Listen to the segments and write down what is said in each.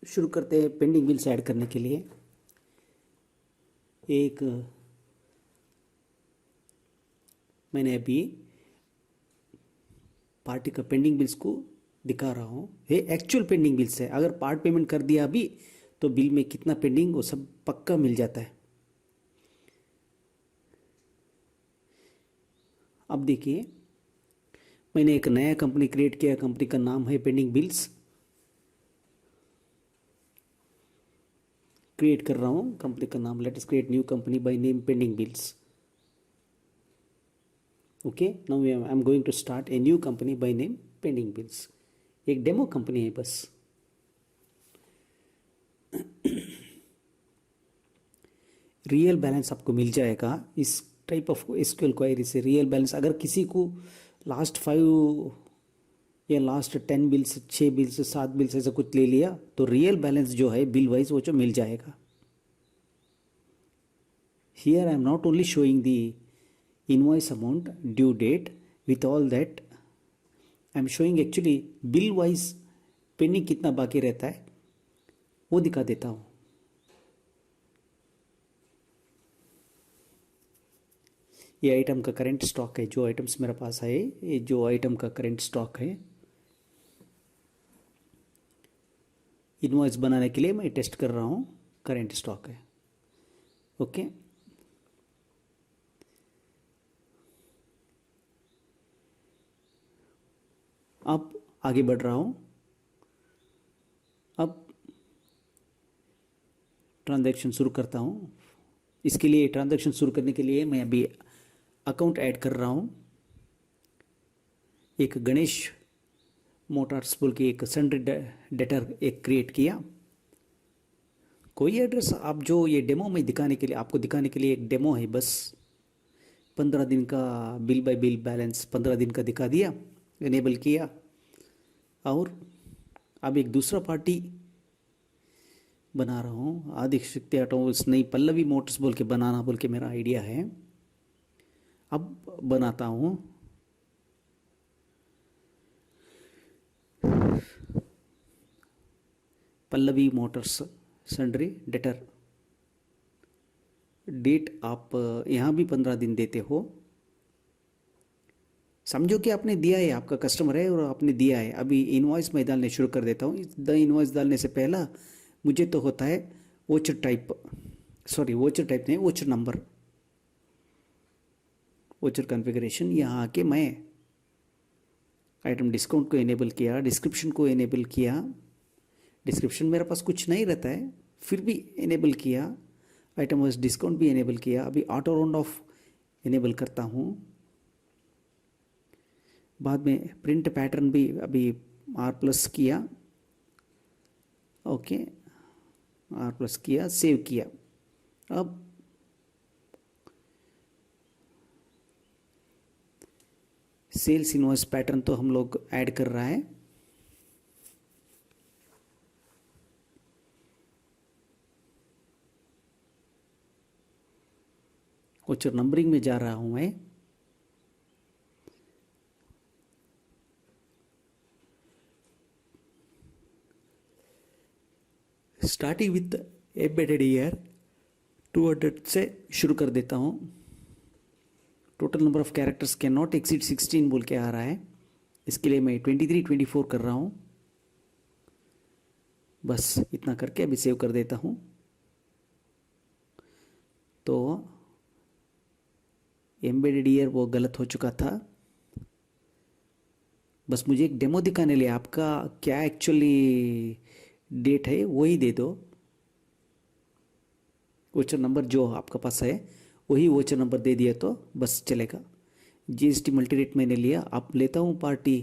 शुरू करते हैं पेंडिंग बिल्स ऐड करने के लिए। एक मैंने अभी पार्टी का पेंडिंग बिल्स को दिखा रहा हूँ। ये एक्चुअल पेंडिंग बिल्स है। अगर पार्ट पेमेंट कर दिया अभी तो बिल में कितना पेंडिंग वो सब पक्का मिल जाता है। अब देखिए, मैंने एक नया कंपनी क्रिएट किया। कंपनी का नाम है पेंडिंग बिल्स। क्रिएट कर रहा हूँ कंपनी का नाम। Let us create new company by name pending bills. Okay, now I am going to start a new company by name pending bills. एक डेमो कंपनी है बस। रियल बैलेंस आपको मिल जाएगा इस टाइप ऑफ एसक्यूएल क्वेरी से। Real balance अगर किसी को लास्ट 5 या लास्ट 10 बिल्स, 6 बिल्स, 7 बिल्स ऐसा कुछ ले लिया तो रियल बैलेंस जो है बिल वाइज वो जो मिल जाएगा। Here I am not only showing the invoice amount, due date, with all that I am showing actually bill wise pending कितना बाकी रहता है वो दिखा देता हूँ। ये आइटम का करंट स्टॉक है। जो आइटम्स मेरे पास है, ये जो आइटम का करंट स्टॉक है। इनवॉइस बनाने के लिए मैं टेस्ट कर रहा हूँ, करंट स्टॉक है। ओके, अब आगे बढ़ रहा हूँ। अब ट्रांजैक्शन शुरू करता हूँ। इसके लिए ट्रांजैक्शन शुरू करने के लिए मैं अभी अकाउंट ऐड कर रहा हूँ। एक गणेश मोटर्स बोल के एक सन्ड्री डेटर एक क्रिएट किया। कोई एड्रेस आप जो ये डेमो में दिखाने के लिए, आपको दिखाने के लिए एक डेमो है बस। 15 दिन का बिल बाय बिल बैलेंस 15 दिन का दिखा दिया, इनेबल किया। और अब एक दूसरा पार्टी बना रहा हूँ। आदिशक्ति ऑटोमोबाइल्स नहीं, पल्लवी मोटर्स बोल के बनाना बोल के मेरा आइडिया है। अब बनाता हूँ। Pallavi motors sundry debtor. Date आप यहाँ भी 15 दिन देते हो। समझो कि आपने दिया है, आपका कस्टमर है और आपने दिया है। अभी इनवॉइस मैं डालने शुरू कर देता हूँ। द इनवॉइस डालने से पहला मुझे तो होता है voucher type, sorry voucher type नहीं, वोचर नंबर, वोचर कॉन्फ़िगरेशन। यहाँ आके मैं आइटम डिस्काउंट को इनेबल किया, डिस्क्रिप्शन को इनेबल किया। डिस्क्रिप्शन मेरे पास कुछ नहीं रहता है, फिर भी इनेबल किया। आइटम वाइज डिस्काउंट भी इनेबल किया। अभी ऑटो राउंड ऑफ इनेबल करता हूँ। बाद में प्रिंट पैटर्न भी अभी R+ किया। ओके, R+ किया, सेव किया। अब सेल्स इनवॉइस पैटर्न तो हम लोग ऐड कर रहा है। वोचर नंबरिंग में जा रहा हूं मैं। स्टार्टिंग विथ एम्बेडेड ईयर 200 से शुरू कर देता हूं। Total number of characters can not exceed 16 बोल के आ रहा है। इसके लिए मैं 23, 24 कर रहा हूं। बस इतना करके अभी सेव कर देता हूं। तो एम्बेडेड ईयर वो गलत हो चुका था। बस मुझे एक डेमो दिखाने लिए आपका क्या एक्चुअली डेट है वही दे दो। वोचर नंबर जो आपका पास है वही वोचर नंबर दे दिया तो बस चलेगा। GST मल्टी रेट मैंने लिया। आप लेता हूँ पार्टी,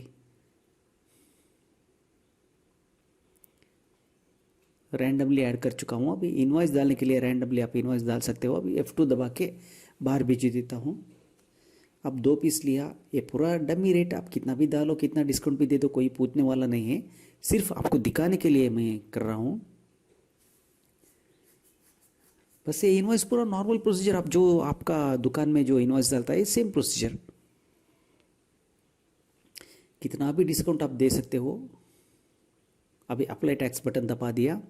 रैंडमली ऐड कर चुका हूँ। अभी इनवॉइस डालने के लिए रैंडमली आप इनवॉइस डाल सकते हो। अभी F2 दबा के बाहर भेज देता हूँ। अब 2 पीस लिया। ये पूरा डमी रेट, आप कितना भी डालो, कितना डिस्काउंट भी दे दो, कोई पूछने वाला नहीं है। सिर्फ आपको दिखाने के लिए मैं कर रहा हूँ। बस ये इनवॉइस पूरा नॉर्मल प्रोसीजर, आप जो आपका दुकान में जो इनवॉइस डालता है सेम प्रोसीजर। कितना भी डिस्काउंट आप दे सकते हो। अभी अप्लाई टैक्स बटन दबा दिया,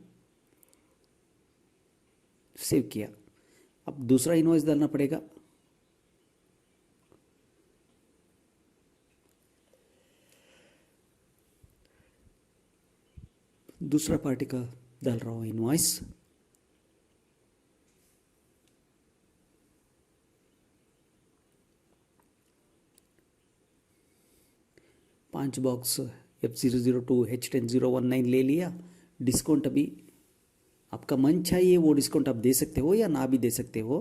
सेव किया। अब दूसरा इनवॉइस डालना पड़ेगा। दूसरा पार्टी का डाल रहा हूँ इनवॉइस। पांच बॉक्स F002H10019 ले लिया। डिस्काउंट अभी आपका मन चाहिए वो डिस्काउंट आप दे सकते हो या ना भी दे सकते हो।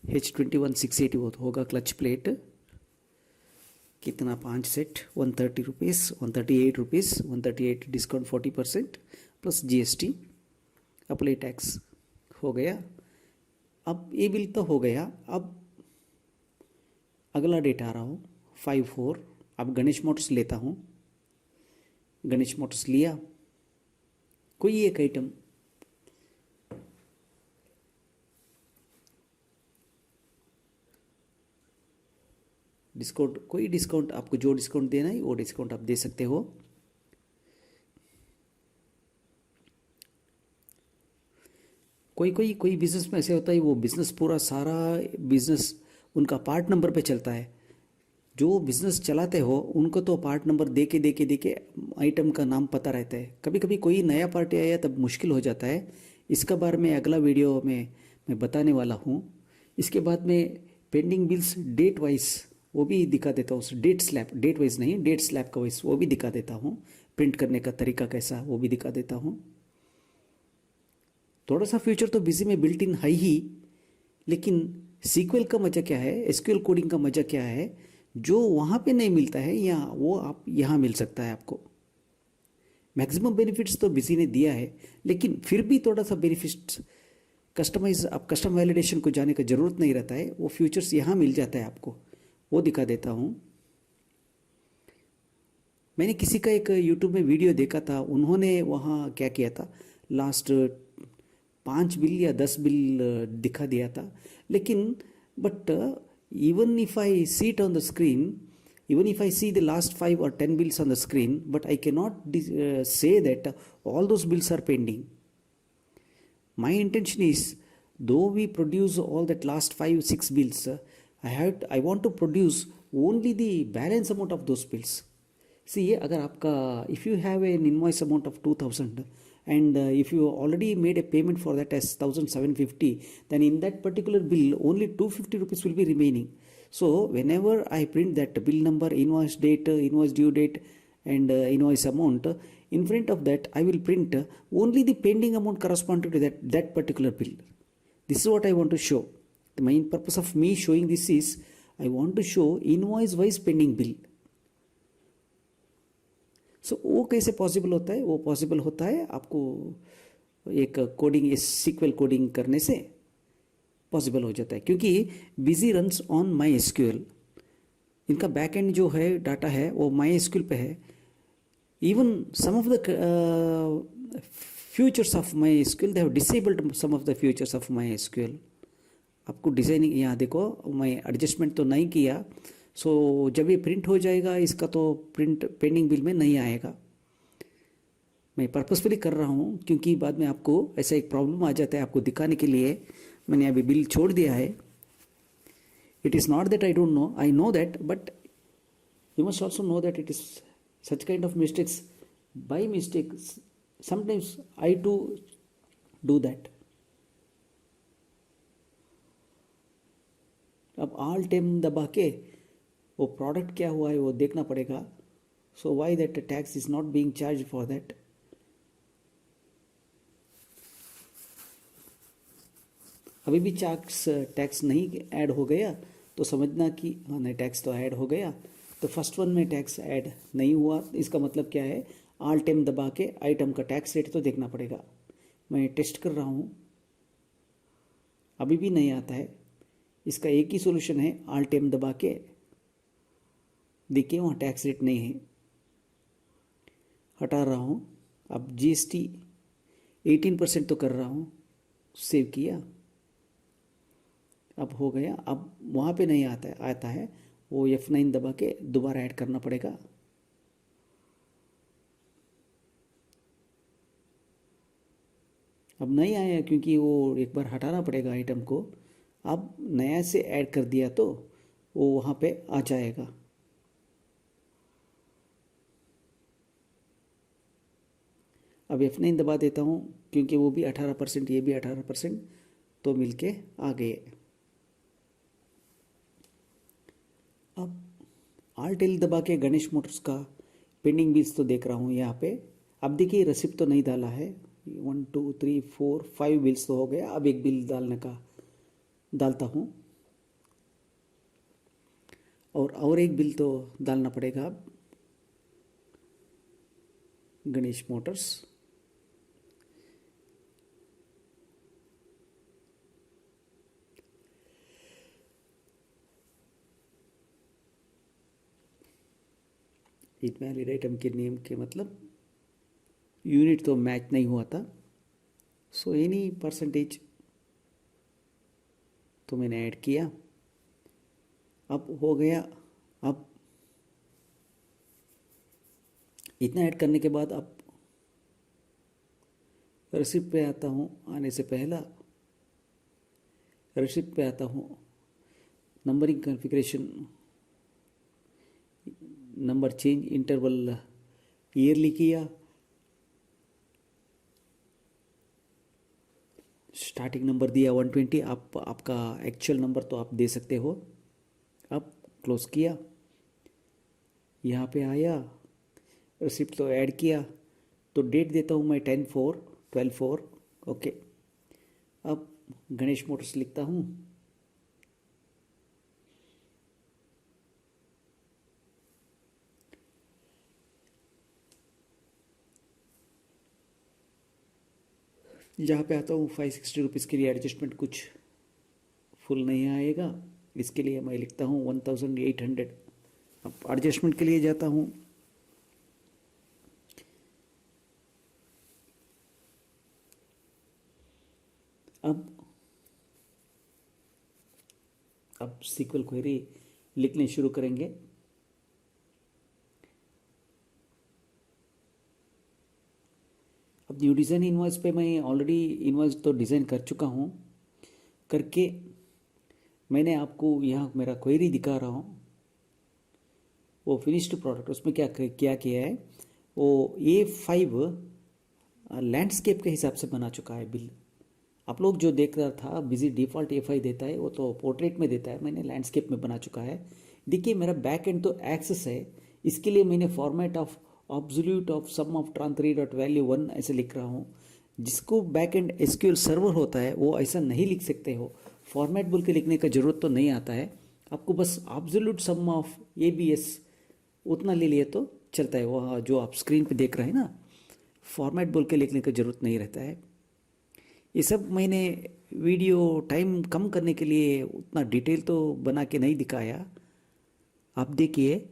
H21680 होगा क्लच प्लेट। कितना 5 set 130 rupees 138 rupees 138 discount 40% plus GST। Apply tax हो गया। अब ये बिल तो हो गया। अब अगला डेट आ रहा हूँ 5/4। अब गणेश मोटर्स लेता हूँ। गणेश मोटर्स लिया, कोई एक आइटम डिस्काउंट, कोई डिस्काउंट आपको जो डिस्काउंट देना है वो डिस्काउंट आप दे सकते हो। कोई बिजनेस में ऐसे होता है, वो बिजनेस पूरा सारा बिजनेस उनका पार्ट नंबर पे चलता है। जो बिजनेस चलाते हो उनको तो पार्ट नंबर दे के आइटम का नाम पता रहता है। कभी कभी कोई नया पार्टी आया तब मुश्किल हो जाता है। इसका बारे में अगला वीडियो में मैं बताने वाला हूँ। इसके बाद में पेंडिंग बिल्स डेट वाइज वो भी दिखा देता हूँ। डेट स्लैब, डेट वाइज नहीं, डेट स्लैब का वाइज वो भी दिखा देता हूँ। प्रिंट करने का तरीका कैसा वो भी दिखा देता हूँ। थोड़ा सा फ्यूचर तो बिजी में बिल्ट इन है ही, लेकिन सीक्वल का मजा क्या है, एसक्यूएल कोडिंग का मजा क्या है, जो वहाँ पे नहीं मिलता है या वो आप यहाँ मिल सकता है आपको। मैक्सिमम बेनिफिट्स तो बिजी ने दिया है, लेकिन फिर भी थोड़ा सा बेनिफिट्स कस्टमाइज, आप कस्टम वैलिडेशन को जाने का ज़रूरत नहीं रहता है, वो फ्यूचर्स यहाँ मिल जाता है आपको। वो दिखा देता हूँ। मैंने किसी का एक यूट्यूब में वीडियो देखा था, उन्होंने वहाँ क्या किया था, लास्ट 5 बिल या 10 बिल दिखा दिया था। लेकिन but even if I see it on the screen, even if I see the last 5 or 10 bills on the screen, but I cannot say that all those bills are pending. My intention is, though we produce all that last 5-6 bills, I want to produce only the balance amount of those bills. See, अगर आपका if you have an invoice amount of 2000 and if you already made a payment for that as 1750, then in that particular bill only 250 rupees will be remaining. So whenever I print that bill number, invoice date, invoice due date and invoice amount, in front of that I will print only the pending amount corresponding to that particular bill. This is what I want to show. The main purpose of me showing this is I want to show invoice wise pending bill. सो वो कैसे possible होता है? वो possible होता है आपको एक coding, इस सीक्वल कोडिंग करने से पॉसिबल हो जाता है, क्योंकि Busy runs on MySQL. इनका बैक एंड जो है डाटा है वो माई एसक्यूएल पे है। Even some of the features of MySQL they have disabled some of the features of MySQL. आपको डिजाइनिंग यहाँ देखो, मैं एडजस्टमेंट तो नहीं किया। सो जब ये प्रिंट हो जाएगा इसका तो प्रिंट पेंडिंग बिल में नहीं आएगा। मैं पर्पसफुली कर रहा हूँ क्योंकि बाद में आपको ऐसा एक प्रॉब्लम आ जाता है। आपको दिखाने के लिए मैंने अभी बिल छोड़ दिया है। It is not that I don't know, I know that, but you must also know that it is such kind of mistakes by mistake sometimes I too do that. अब ऑल टाइम दबा के वो product क्या हुआ है वो देखना पड़ेगा। So why that tax is not being charge for that. अभी भी टैक्स नहीं ऐड हो गया तो समझना कि नहीं, टैक्स तो ऐड हो गया। तो फर्स्ट वन में टैक्स ऐड नहीं हुआ, इसका मतलब क्या है, ऑल टाइम दबा के आइटम का टैक्स रेट तो देखना पड़ेगा। मैं टेस्ट कर रहा हूँ, अभी भी नहीं आता है। इसका एक ही सोल्यूशन है, ऑल टाइम दबा के देखिए वहाँ टैक्स रेट नहीं है, हटा रहा हूँ। अब GST 18% तो कर रहा हूँ, सेव किया, अब हो गया। अब वहाँ पे नहीं आता है वो F9 दबा के दोबारा ऐड करना पड़ेगा। अब नहीं आया क्योंकि वो एक बार हटाना पड़ेगा आइटम को। अब नया से ऐड कर दिया तो वो वहाँ पे आ जाएगा। अब F9 दबा देता हूँ क्योंकि वो भी 18%, ये भी 18%, तो मिलके आ गए। अब आल्ट एल दबा के गणेश मोटर्स का पेंडिंग बिल्स तो देख रहा हूँ यहाँ पे। अब देखिए रिसिप्ट तो नहीं डाला है, 1 2 3 4 5 बिल्स तो हो गया। अब एक बिल डालने का डालता हूँ और एक बिल तो डालना पड़ेगा अब गणेश मोटर्स। इनवैलिड आइटम के नेम के मतलब यूनिट तो मैच नहीं हुआ था, सो एनी परसेंटेज तो मैंने ऐड किया। अब हो गया। अब इतना ऐड करने के बाद अब रिसिप्ट पे आता हूँ। आने से पहला रिसिप्ट पे आता हूँ, numbering configuration, number change interval yearly किया, स्टार्टिंग नंबर दिया 120। आप आपका एक्चुअल नंबर तो आप दे सकते हो। अब क्लोज किया, यहाँ पे आया, रिसिप्ट तो ऐड किया, तो डेट देता हूँ मैं 10/4 12/4। ओके, अब गणेश मोटर्स लिखता हूँ। यहाँ पे आता हूँ 560 रुपीज़ के लिए एडजस्टमेंट कुछ फुल नहीं आएगा, इसके लिए मैं लिखता हूँ 1800। अब एडजस्टमेंट के लिए जाता हूँ। अब सीक्वल क्वेरी लिखने शुरू करेंगे। अब न्यू डिज़ाइन इनवॉइस पे मैं ऑलरेडी इनवॉइस तो डिज़ाइन कर चुका हूँ। करके मैंने आपको यहाँ मेरा क्वेरी दिखा रहा हूँ, वो फिनिश्ड प्रोडक्ट। उसमें क्या क्या किया है, वो A5 लैंडस्केप के हिसाब से बना चुका है बिल। आप लोग जो देख रहा था बिजी डिफ़ॉल्ट A5 देता है, वो तो पोर्ट्रेट में देता है, मैंने लैंडस्केप में बना चुका है। देखिए मेरा बैक एंड तो एक्सेस है, इसके लिए मैंने format of absolute of sum of transfer dot value 1 ऐसे लिख रहा हूँ। जिसको बैक एंड SQL सर्वर होता है वो ऐसा नहीं लिख सकते हो, फॉर्मेट बोल के लिखने का ज़रूरत तो नहीं आता है आपको, बस ऑब्सोल्यूट सम ऑफ ABS उतना ले लिए तो चलता है। वह जो आप स्क्रीन पे देख रहे हैं ना, फॉर्मेट बोल के लिखने का ज़रूरत नहीं रहता है। ये सब मैंने वीडियो टाइम कम करने के लिए उतना डिटेल तो बना के नहीं दिखाया। आप देखिए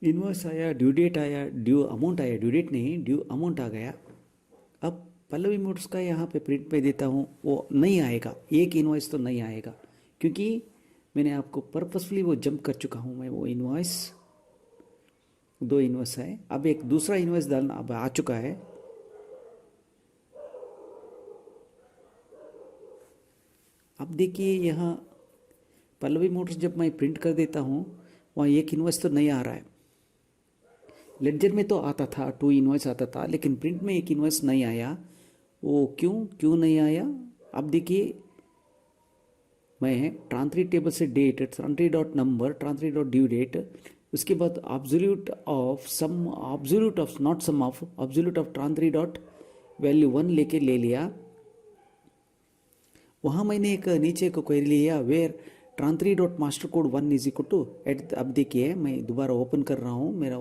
इनवॉइस आया, ड्यू डेट आया, ड्यू अमाउंट आया, ड्यू डेट नहीं ड्यू अमाउंट आ गया। अब पल्लवी मोटर्स का यहाँ पे प्रिंट पे देता हूँ, वो नहीं आएगा, एक इनवॉइस तो नहीं आएगा क्योंकि मैंने आपको पर्पसफुली वो जंप कर चुका हूँ मैं। वो इनवॉइस 2 इनवॉइस है, अब एक दूसरा इनवॉइस डालना अब आ चुका है। अब देखिए यहाँ पल्लवी मोटर्स जब मैं प्रिंट कर देता हूँ, वहाँ एक इनवॉइस तो नहीं आ रहा है। लेडजर में तो आता था 2 इनवॉइस आता था, लेकिन प्रिंट में एक इनवॉइस नहीं आया। वो क्यों नहीं आया? अब देखिए मैं ट्रांसफर टेबल से date, transfer dot number, transfer dot due date, उसके बाद absolute of sum, absolute of not sum of, absolute of transfer dot value 1 लेके ले लिया। वहाँ मैंने एक नीचे को क्वेरी लिया where transfer dot master code 1 is equal to eight. अब देखिए मैं दोबारा ओपन कर रहा हूँ, मेरा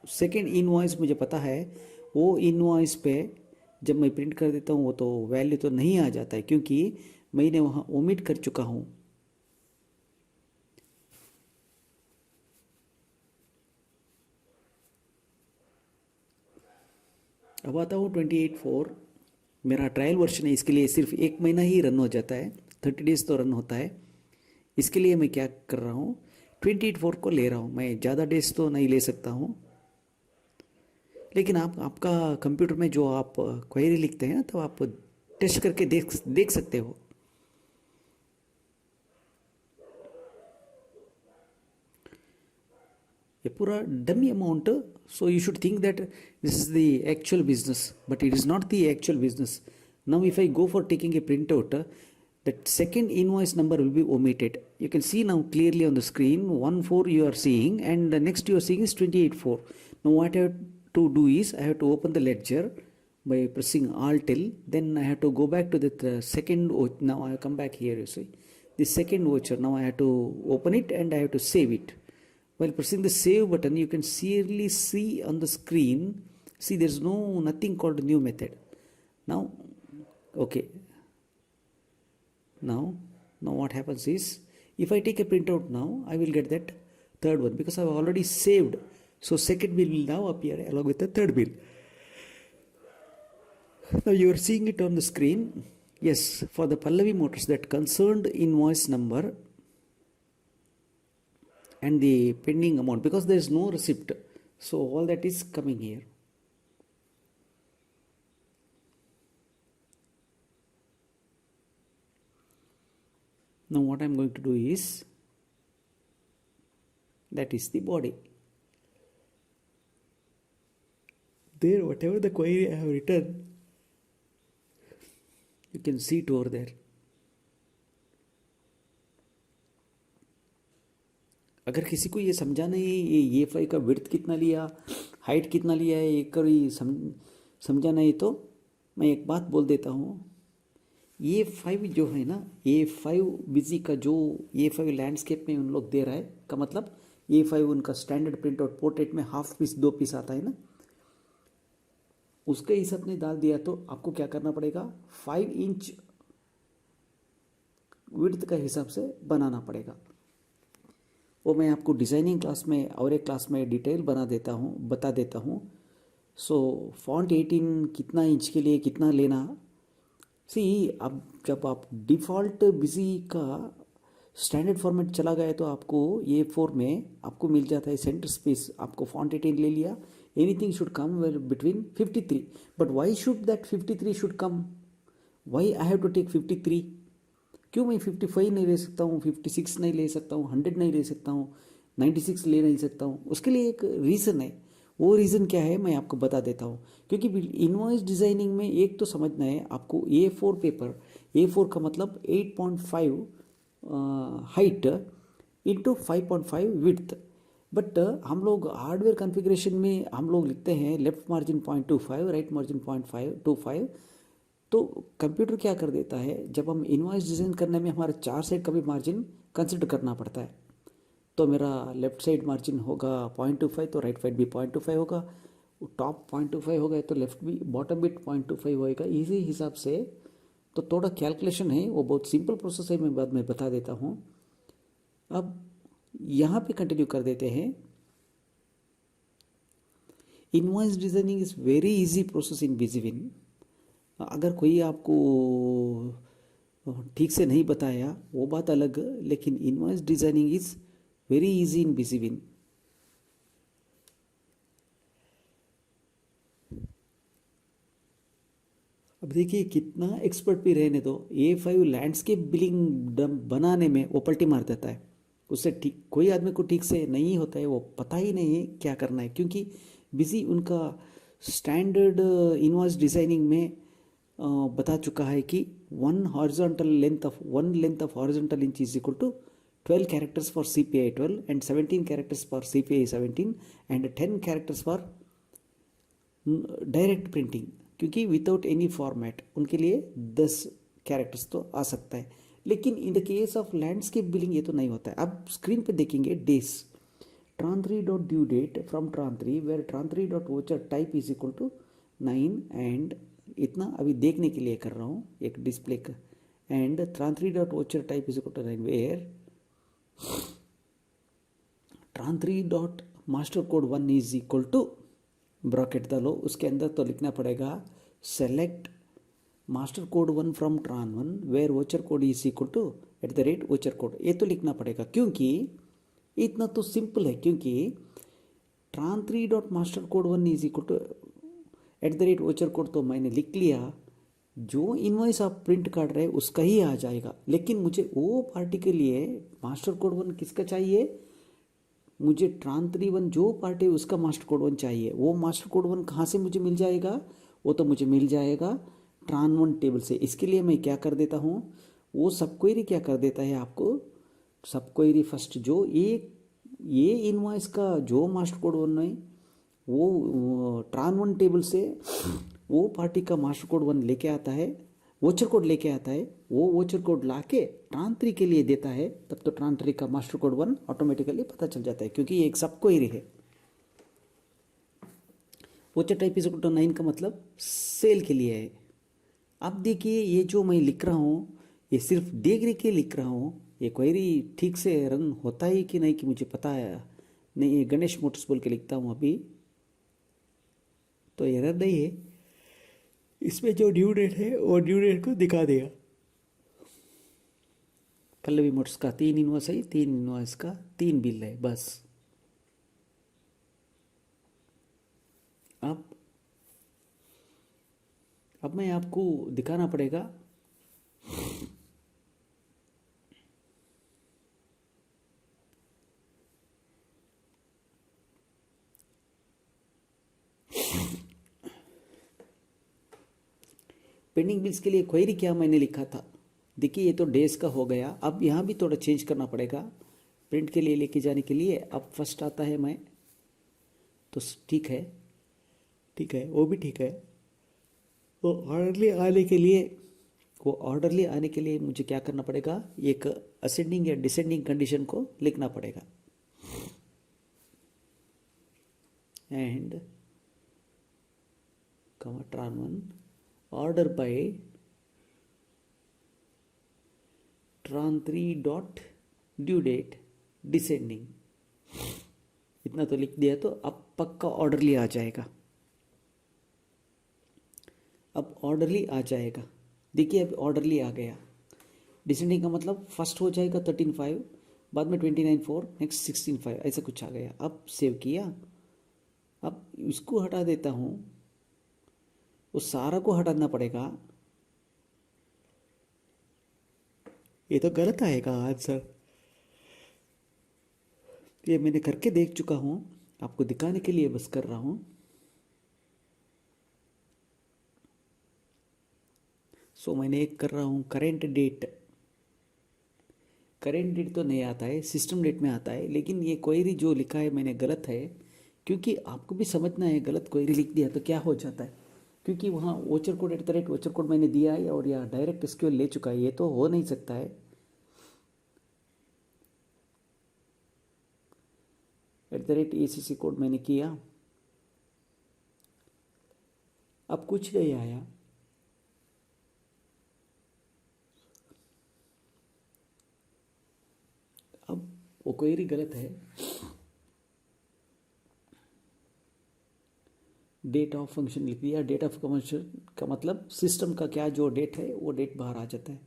सेकेंड इनवॉइस मुझे पता है, वो इनवॉइस पे जब मैं प्रिंट कर देता हूँ वो तो वैल्यू तो नहीं आ जाता है क्योंकि मैंने वहाँ ओमिट कर चुका हूँ। अब आता हूँ 28/4, मेरा ट्रायल वर्जन है, इसके लिए सिर्फ 1 महीना ही रन हो जाता है, 30 डेज तो रन होता है। इसके लिए मैं क्या कर रहा हूँ, 28/4 को ले रहा हूँ। मैं ज़्यादा डेज तो नहीं ले सकता हूँ, लेकिन आप आपका कंप्यूटर में जो आप क्वेरी लिखते हैं तो आप टेस्ट करके देख सकते हो। ये पूरा dummy amount, so you should think that this is the actual business, but it is not the actual business. Now if I go for taking a printout, that second invoice number will be omitted. You can see now clearly on the screen 14 you are seeing, and the next you are seeing is 28/4. Now what I have to do is I have to open the ledger by pressing Alt L, then I have to go back to the second. Now I come back here, you see the second voucher. Now I have to open it and I have to save it. While pressing the save button, you can clearly see on the screen, see there's nothing called new method. Now, okay. Now what happens is, if I take a printout now, I will get that third one because I've already saved. So second bill will now appear along with the third bill. Now you are seeing it on the screen. Yes, for the Pallavi Motors, that concerned invoice number and the pending amount, because there is no receipt, so all that is coming here. Now what I am going to do is, that is the body. There, whatever the query I have written, you can see it over there. अगर किसी को ये समझाना है ये five का width कितना लिया, हाइट कितना लिया है, ये कभी समझाना है, तो मैं एक बात बोल देता हूँ। ये फाइव जो है ना, ये फाइव बिजी का जो ये फाइव लैंडस्केप में उन लोग दे रहा है, का मतलब ये फाइव उनका स्टैंडर्ड प्रिंट आउट पोर्ट्रेट में हाफ पीस 2 पीस आता है ना, उसके हिसाब ने डाल दिया। तो आपको क्या करना पड़ेगा, 5 इंच विड्थ का हिसाब से बनाना पड़ेगा। वो मैं आपको डिज़ाइनिंग क्लास में और एक क्लास में डिटेल बता देता हूँ। सो फॉन्ट 18 कितना इंच के लिए कितना लेना। सी, अब जब आप डिफ़ॉल्ट बिजी का स्टैंडर्ड फॉर्मेट चला गया तो आपको ये 4 में आपको मिल जाता है सेंटर स्पेस। आपको फॉन्ट 18 ले लिया, anything should come well between 53, but why should that 53 should come, why I have to take 53? क्यों मैं 55 नहीं ले सकता हूँ, 56 नहीं ले सकता हूँ, 100 नहीं ले सकता हूँ, 96 ले नहीं सकता हूँ? उसके लिए एक रीज़न है। वो रीज़न क्या है मैं आपको बता देता हूँ। क्योंकि इनवॉइस डिज़ाइनिंग में एक तो समझना है आपको, A4 पेपर, A4 का मतलब 8.5 हाइट इंटू 5.5 विड्थ। बट हम लोग हार्डवेयर कॉन्फ़िगरेशन में हम लोग लिखते हैं लेफ्ट मार्जिन 0.25, राइट मार्जिन 0.25। तो कंप्यूटर क्या कर देता है, जब हम इनवॉइस डिज़ाइन करने में हमारे 4 साइड का भी मार्जिन कंसिडर करना पड़ता है। तो मेरा लेफ्ट साइड मार्जिन होगा 0.25, तो राइट साइड भी 0.25 होगा, टॉप 0.25 होगा तो लेफ्ट भी, बॉटम भी 0.25 होएगा, इसी हिसाब से। तो थोड़ा कैलकुलेशन है, वो बहुत सिंपल प्रोसेस है, मैं बाद में बता देता हूँ। अब यहाँ पे कंटिन्यू कर देते हैं। Invoice designing is very easy process in BusyWin. अगर कोई आपको ठीक से नहीं बताया वो बात अलग, लेकिन invoice designing is very easy in BusyWin. अब देखिए कितना एक्सपर्ट भी रहने दो, A5 लैंडस्केप बिलिंग बनाने में वो पलटी मार देता है। उससे ठीक कोई आदमी को ठीक से नहीं होता है, वो पता ही नहीं है क्या करना है, क्योंकि बिजी उनका स्टैंडर्ड इनवॉइस डिज़ाइनिंग में बता चुका है कि one length of horizontal inch is equal to 12 characters for CPI 12 and 17 characters for CPI 17 and 10 characters for direct printing, क्योंकि विदाउट एनी फॉर्मेट उनके लिए 10 कैरेक्टर्स तो आ सकता है। लेकिन in the case of landscape billing ये तो नहीं होता है। अब स्क्रीन पे देखेंगे days, tran3 dot due date from tran3 where tran3 dot voucher type is equal to 9 and इतना अभी देखने के लिए कर रहा हूँ एक डिस्प्ले का, and tran3 dot voucher type is equal to 9 where tran3 dot master code 1 is equal to bracket डालो, उसके अंदर तो लिखना पड़ेगा select master code 1 from tran1 where voucher code is equal to voucher code, ये तो लिखना पड़ेगा क्योंकि इतना तो सिंपल है, क्योंकि tran3.mastercode1 is equal to @voucher code तो मैंने लिख लिया, जो इनवॉइस आप प्रिंट काट रहे हैं उसका ही आ जाएगा। लेकिन मुझे वो पार्टी के लिए मास्टर कोड वन किसका चाहिए, मुझे tran3 1 जो पार्टी है उसका मास्टर कोड वन चाहिए। वो मास्टर कोड वन कहाँ से मुझे मिल जाएगा, वो तो मुझे मिल जाएगा tran1 टेबल से। इसके लिए मैं क्या कर देता हूँ, वो सब क्वेरी क्या कर देता है आपको, सब क्वेरी फर्स्ट जो ये इनवॉइस का जो मास्टर कोड वन है वो tran1 टेबल से वो पार्टी का मास्टर कोड वन लेके आता है, वोचर कोड लेके आता है, वो वोचर कोड ला के tran3 के लिए देता है, तब तो tran3 का मास्टर कोड वन ऑटोमेटिकली पता चल जाता है, क्योंकि ये एक सब क्वेरी है। Voucher type is equal to 9 का मतलब सेल के लिए है। अब देखिए ये जो मैं लिख रहा हूँ ये सिर्फ देख के लिख रहा हूँ, ये क्वेरी ठीक से रन होता है कि नहीं कि मुझे पता है नहीं। ये गणेश मोटर्स बोल के लिखता हूँ अभी, तो एरर नहीं है, इसमें जो ड्यू डेट है वो ड्यू डेट को दिखा देगा। पल्लवी मोटर्स का 3 इनवॉइस है, 3 इनवॉइस का 3 बिल है बस। अब मैं आपको दिखाना पड़ेगा पेंडिंग बिल्स के लिए क्वेरी क्या मैंने लिखा था। देखिए ये तो डेज का हो गया, अब यहाँ भी थोड़ा चेंज करना पड़ेगा प्रिंट के लिए लेके जाने के लिए। अब फर्स्ट आता है मैं तो ठीक है, ठीक है वो भी ठीक है। वो ऑर्डरली आने के लिए, वो ऑर्डरली आने के लिए मुझे क्या करना पड़ेगा, एक असेंडिंग या डिसेंडिंग कंडीशन को लिखना पड़ेगा। And tran1 order by tran3 dot due date descending, इतना तो लिख दिया तो अब पक्का ऑर्डरली आ जाएगा। अब ऑर्डरली आ जाएगा, देखिए अब ऑर्डरली आ गया। डिसेंडिंग का मतलब फर्स्ट हो जाएगा 13.5, बाद में 29.4, नेक्स्ट 16.5, ऐसा कुछ आ गया। अब सेव किया, अब इसको हटा देता हूँ, उस सारा को हटाना पड़ेगा, ये तो गलत आएगा आंसर। ये मैंने करके देख चुका हूँ, आपको दिखाने के लिए बस कर रहा हूँ। सो मैंने एक कर रहा हूँ करेंट डेट, करेंट डेट तो नहीं आता है, सिस्टम डेट में आता है। लेकिन ये क्वेरी जो लिखा है मैंने गलत है, क्योंकि आपको भी समझना है, गलत क्वेरी लिख दिया तो क्या हो जाता है, क्योंकि वहाँ वोचर कोड वोचर कोड मैंने दिया है और या डायरेक्ट एसक्यूएल ले चुका है, ये तो हो नहीं सकता है। ACC कोड मैंने किया, अब कुछ नहीं आया। अब वो क्वेरी गलत है। डेट ऑफ फंक्शन लिख दिया, डेट ऑफ फंक्शन का मतलब सिस्टम का क्या जो डेट है वो डेट बाहर आ जाता है,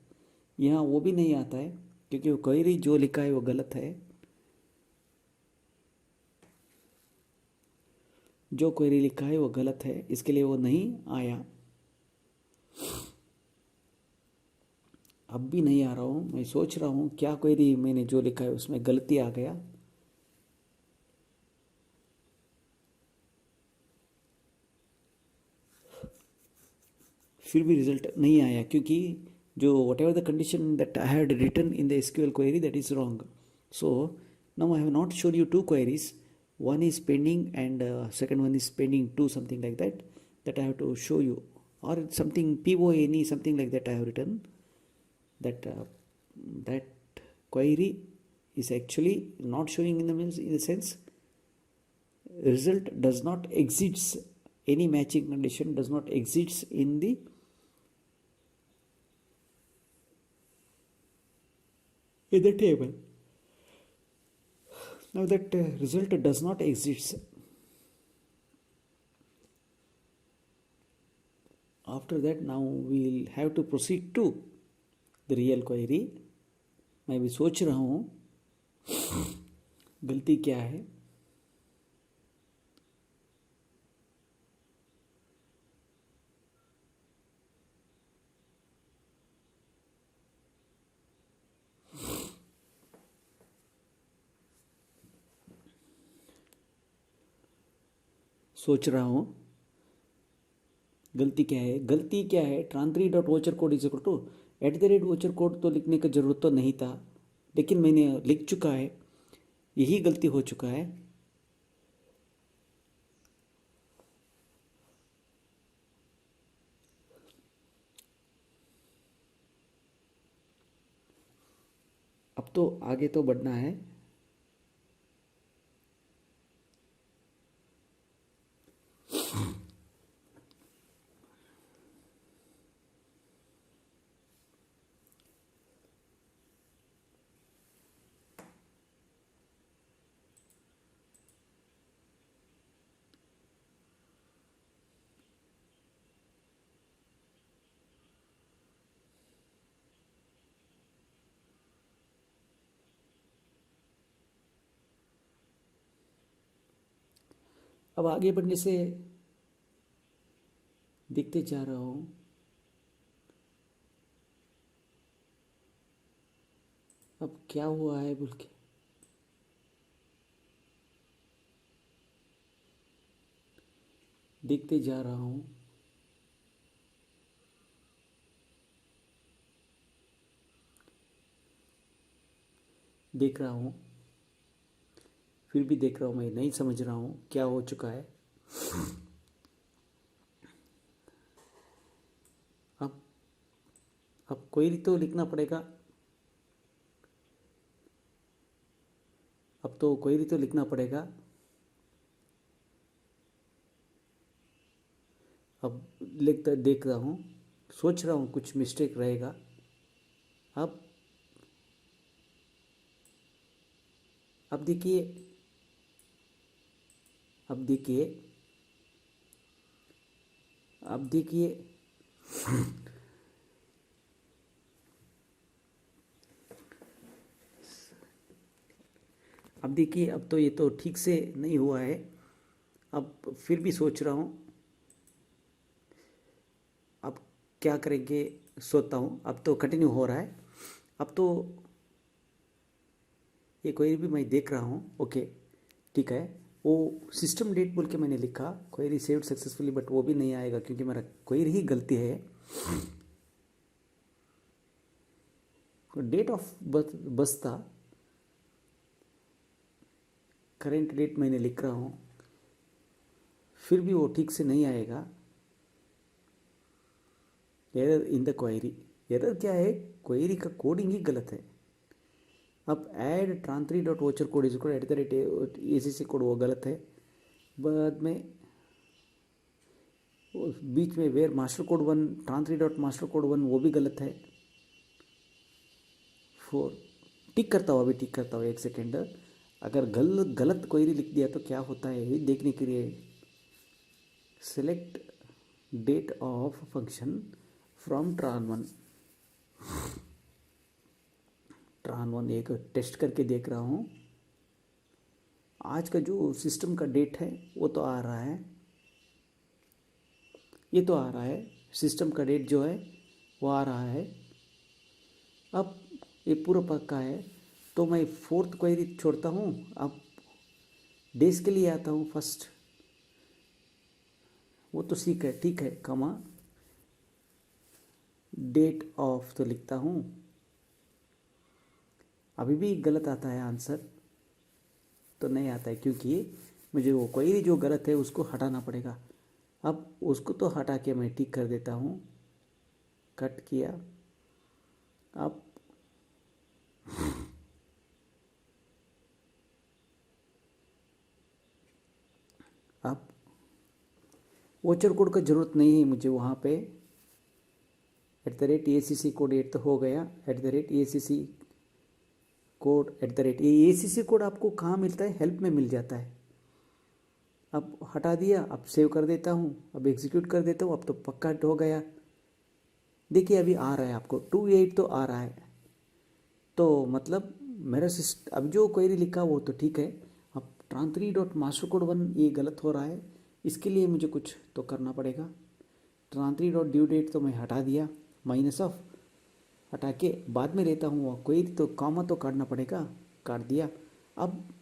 यहाँ वो भी नहीं आता है क्योंकि वो क्वेरी जो लिखा है वो गलत है। जो क्वेरी लिखा है वो गलत है, इसके लिए वो नहीं आया। अब भी नहीं आ रहा हूँ, मैं सोच रहा हूँ क्या क्वेरी मैंने जो लिखा है उसमें गलती आ गया। फिर भी रिजल्ट नहीं आया, क्योंकि जो whatever the condition that I had written in the SQL query that is wrong. So now I have not shown you two queries, one is pending and second one is pending 2, something like that, that I have to show you, or something PONE something like that I have written, that that query is actually not showing in the sense result does not exceeds, any matching condition does not exceeds in the table. Now that result does not exist. After that, now we will have to proceed to the real query. मैं भी सोच रहा हूँ गलती क्या है। सोच रहा हूँ गलती क्या है। गलती क्या है, tran three dot voucher code is equal to @ voucher code तो लिखने का ज़रूरत तो नहीं था, लेकिन मैंने लिख चुका है, यही गलती हो चुका है। अब तो आगे तो बढ़ना है। अब आगे बढ़ने से देखते जा रहा हूँ। अब क्या हुआ है बोल के देखते जा रहा हूँ। देख रहा हूँ, फिर भी देख रहा हूँ, मैं नहीं समझ रहा हूँ क्या हो चुका है। अब अब क्वेरी तो लिखना पड़ेगा। अब तो क्वेरी तो लिखना पड़ेगा। अब लिखता देख रहा हूँ, सोच रहा हूँ कुछ मिस्टेक रहेगा। अब अब देखिए, अब देखिए, अब देखिए, अब देखिए, अब तो ये तो ठीक से नहीं हुआ है। अब फिर भी सोच रहा हूँ अब क्या करेंगे, सोचता हूँ। अब तो कंटिन्यू हो रहा है। अब तो ये क्वेरी भी मैं देख रहा हूँ। ओके, ठीक है। वो सिस्टम डेट बोल के मैंने लिखा क्वेरी सेव्ड सक्सेसफुली, बट वो भी नहीं आएगा क्योंकि मेरा क्वेरी ही गलती है। डेट ऑफ बर्थ था, करेंट डेट मैंने लिख रहा हूँ, फिर भी वो ठीक से नहीं आएगा। Error in the query. Error क्या है, क्वेरी का कोडिंग ही गलत है। अब add tran three dot voucher code is equal @ code वो गलत है। बाद में बीच में where master code 1 tran three dot master code 1 वो भी गलत है। 4 टिक करता हूँ, अभी टिक करता हूँ, एक सेकेंड। अगर गलत क्वेरी लिख दिया तो क्या होता है ये देखने के लिए select date of function from tran one एक टेस्ट करके देख रहा हूँ। आज का जो सिस्टम का डेट है वो तो आ रहा है, ये तो आ रहा है। सिस्टम का डेट जो है वो आ रहा है। अब ये पूरा पक्का है, तो मैं 4th क्वेरी छोड़ता हूँ। अब डेज के लिए आता हूँ फर्स्ट, वो तो ठीक है, ठीक है, कमा डेट ऑफ तो लिखता हूँ। अभी भी गलत आता है आंसर, तो नहीं आता है क्योंकि मुझे वो क्वेरी जो गलत है उसको हटाना पड़ेगा। अब उसको तो हटा के मैं ठीक कर देता हूँ, कट किया। अब अब वोचर कोड का ज़रूरत नहीं है मुझे वहाँ पे। @acc कोड 8 तो हो गया। @acc कोड ये acc कोड आपको कहाँ मिलता है, हेल्प में मिल जाता है। अब हटा दिया, अब सेव कर देता हूँ, अब एग्जीक्यूट कर देता हूँ। अब तो पक्का हो गया। देखिए अभी आ रहा है, आपको 28 तो आ रहा है। तो मतलब मेरा अब जो क्वेरी लिखा वो तो ठीक है, अब tran3 डॉट मास्टर कोड 1 ये गलत हो रहा है, इसके लिए मुझे कुछ तो करना पड़ेगा। tran3 डॉट ड्यू डेट तो मैं हटा दिया, माइनस ऑफ हटा के बाद में लेता हूँ, क्वेरी तो कॉमा तो काटना पड़ेगा, काट दिया। अब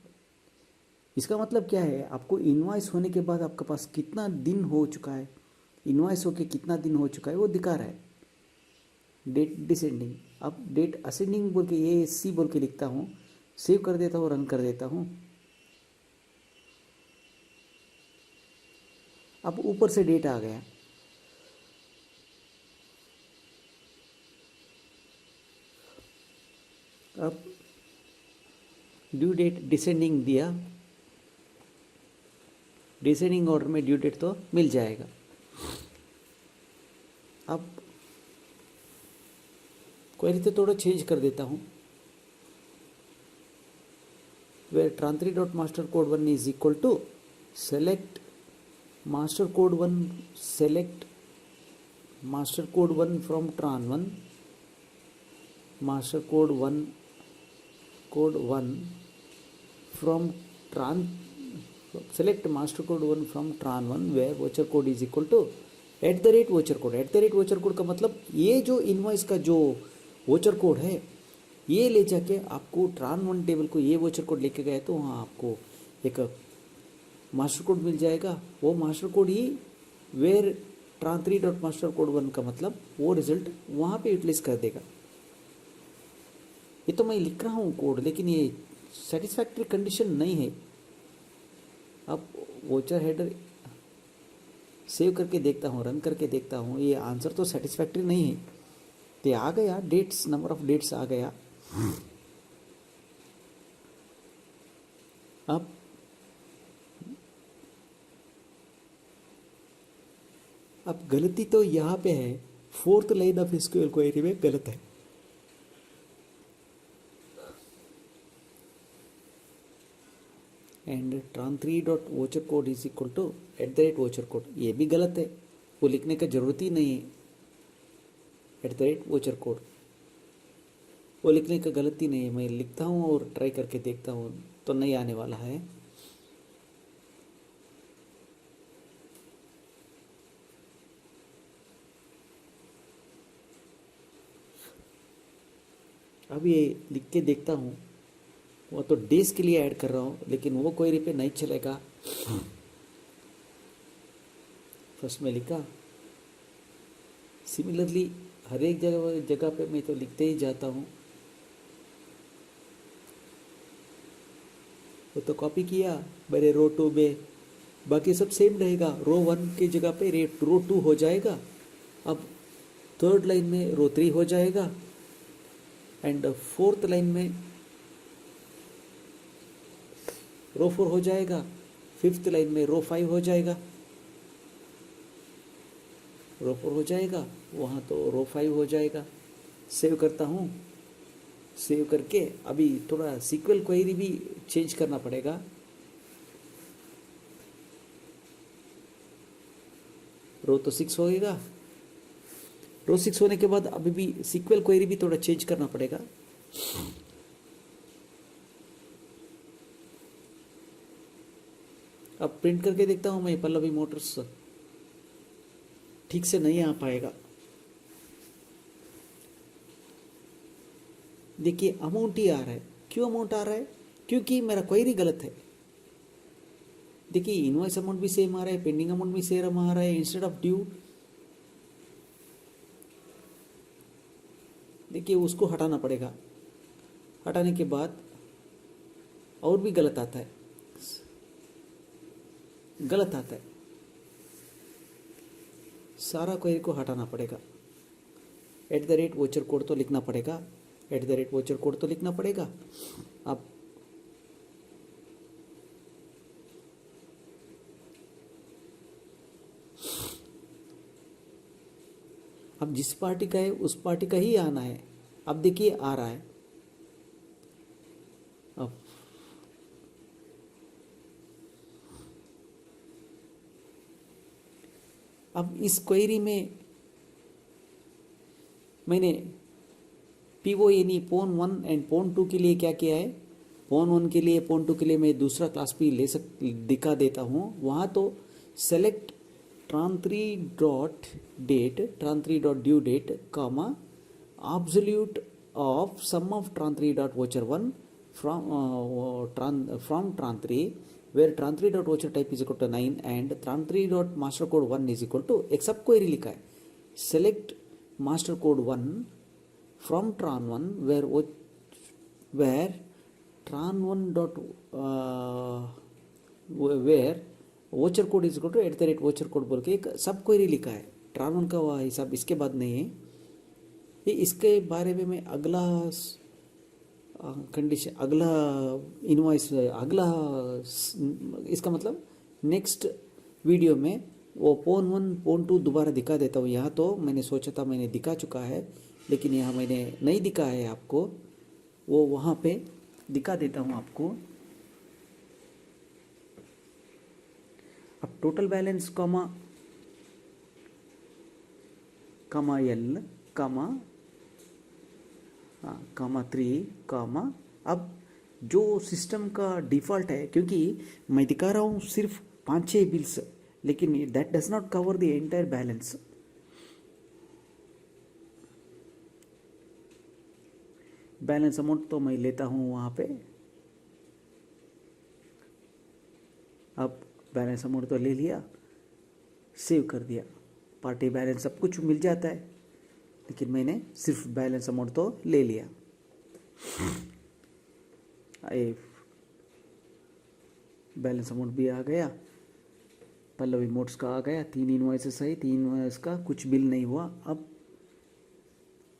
इसका मतलब क्या है, आपको इनवॉइस होने के बाद आपके पास कितना दिन हो चुका है, इनवॉइस होके कितना दिन हो चुका है वो दिखा रहा है। डेट डिसेंडिंग, अब डेट असेंडिंग बोल के ये सी बोल के लिखता हूँ, सेव कर देता हूँ, रन कर देता हूँ। अब ऊपर से डेट आ गया, अब ड्यू डेट डिसेंडिंग दिया, डिसेंडिंग ऑर्डर में ड्यू डेट तो मिल जाएगा। अब क्वेरी तो थोड़ा चेंज कर देता हूँ, where tran3 dot master code 1 is equal to select master code 1, select master code 1 from tran1, master code 1 from tran, select master code 1 from tran1 where voucher code is equal to @voucher code। @voucher code का मतलब ये जो invoice का जो voucher code है, ये ले जाके आपको tran1 टेबल को ये वोचर कोड लेके गए तो वहाँ आपको एक मास्टर कोड मिल जाएगा। वो मास्टर कोड ही where tran3 dot master code 1 का मतलब वो रिजल्ट वहाँ पे यूटिलाइज कर देगा। ये तो मैं लिख रहा हूँ कोड, लेकिन ये सेटिस्फैक्ट्री कंडीशन नहीं है। अब वोचर हेडर सेव करके देखता हूँ, रन करके देखता हूँ, ये आंसर तो सेटिस्फैक्ट्री नहीं है। तो आ गया डेट्स, नंबर ऑफ डेट्स आ गया। अब गलती तो यहाँ पे है, 4th line of SQL query में गलत है। And tran3 dot voucher code is equal to @voucher code, ये भी गलत है, वो लिखने का जरूरत ही नहीं है। @voucher code वो लिखने का गलती नहीं है, मैं लिखता हूँ और ट्राई करके देखता हूँ तो नहीं आने वाला है। अब ये लिख के देखता हूँ, वो तो डेज के लिए ऐड कर रहा हूँ, लेकिन वो क्वेरी पे नहीं चलेगा। फर्स्ट में लिखा, सिमिलरली हर एक जगह पे मैं तो लिखते ही जाता हूँ। वो तो कॉपी किया मेरे रो 2 में, बाकी सब सेम रहेगा। रो 1 की जगह पे रो 2 हो जाएगा। अब 3rd लाइन में रो 3 हो जाएगा, एंड 4th लाइन में रो 4 हो जाएगा, 5th लाइन में रो 5 हो जाएगा, रो 4 हो जाएगा, वहाँ तो रो 5 हो जाएगा। सेव करता हूँ, सेव करके अभी थोड़ा सीक्वल क्वेरी भी चेंज करना पड़ेगा। रो तो 6 होएगा, रो 6 होने के बाद अभी भी सीक्वल क्वेरी भी थोड़ा चेंज करना पड़ेगा। अब प्रिंट करके देखता हूँ मैं, पल्लवी मोटर्स ठीक से नहीं आ पाएगा। देखिए अमाउंट ही आ रहा है, क्यों अमाउंट आ रहा है? क्योंकि मेरा क्वेरी गलत है। देखिए इनवॉइस अमाउंट भी सेम आ रहा है, पेंडिंग अमाउंट भी सेम आ रहा है, इंस्टेड ऑफ ड्यू। देखिए उसको हटाना पड़ेगा, हटाने के बाद और भी गलत आता है, गलत आता है, सारा क्वेरी को हटाना पड़ेगा। @voucher code तो लिखना पड़ेगा, @voucher code तो लिखना पड़ेगा। अब जिस पार्टी का है उस पार्टी का ही आना है। अब देखिए आ रहा है। अब इस क्वेरी में मैंने PONE पोन 1 एंड पोन 2 के लिए क्या किया है, पोन 1 के लिए पोन 2 के लिए मैं दूसरा क्लास P दिखा देता हूँ। वहाँ तो select tran3 dot date, tran3 dot due date comma absolute of sum of tran3 dot voucher 1 from tran3, where tran3 dot voucher type is equal to 9 and tran3 dot master code 1 is equal to एक सब query लिखा है, select master code 1 from tran1 where tran1 dot where voucher code is equal to @ voucher code बोल के एक सब query लिखा है। tran1 का वह हिसाब इसके बाद नहीं है, ये इसके बारे में मैं अगला कंडीशन, अगला इनवॉइस, अगला इसका मतलब नेक्स्ट वीडियो में वो पोन 1 पोन 2 दोबारा दिखा देता हूँ। यहाँ तो मैंने सोचा था मैंने दिखा चुका है, लेकिन यहाँ मैंने नहीं दिखा है आपको, वो वहाँ पे दिखा देता हूँ आपको। अब टोटल बैलेंस कामा एल कामा 3 कामा, अब जो सिस्टम का डिफ़ॉल्ट है, क्योंकि मैं दिखा रहा हूँ सिर्फ 5-6 बिल्स, लेकिन that does not cover the entire balance. Balance amount तो मैं लेता हूँ वहाँ पे, अब बैलेंस अमाउंट तो ले लिया, सेव कर दिया, पार्टी बैलेंस सब कुछ मिल जाता है, लेकिन मैंने सिर्फ बैलेंस अमाउंट तो ले लिया। बैलेंस अमाउंट भी आ गया, पल्लवी मोड्स का आ गया, 3 इनवॉइसेस है, 3 इनवॉइस का कुछ बिल नहीं हुआ। अब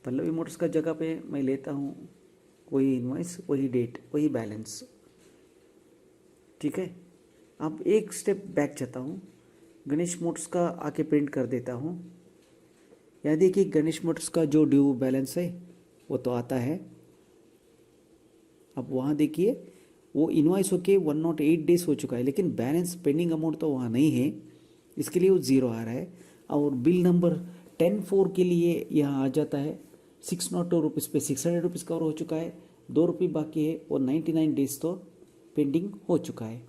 पल्लवी मोड्स का जगह पे मैं लेता हूँ वही इनवॉइस, वही डेट, वही बैलेंस, ठीक है। अब एक स्टेप बैक जाता हूँ, गणेश मोड्स का आके प्रिंट कर देता हूँ। यहाँ देखिए गणेश मोटर्स का जो ड्यू बैलेंस है वो तो आता है। अब वहाँ देखिए वो इनवॉइस होके 108 डेज हो चुका है, लेकिन बैलेंस पेंडिंग अमाउंट तो वहाँ नहीं है, इसके लिए वो 0 आ रहा है। और बिल नंबर 10/4 के लिए यहाँ आ जाता है 602 रुपीज़ पे 600 रुपीज़ कवर हो चुका है, 2 रुपये बाकी है, और 99 डेज तो पेंडिंग हो चुका है।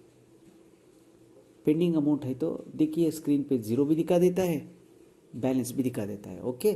पेंडिंग अमाउंट है तो देखिए स्क्रीन पे 0 भी दिखा देता है, बैलेंस भी दिखा देता है। ओके।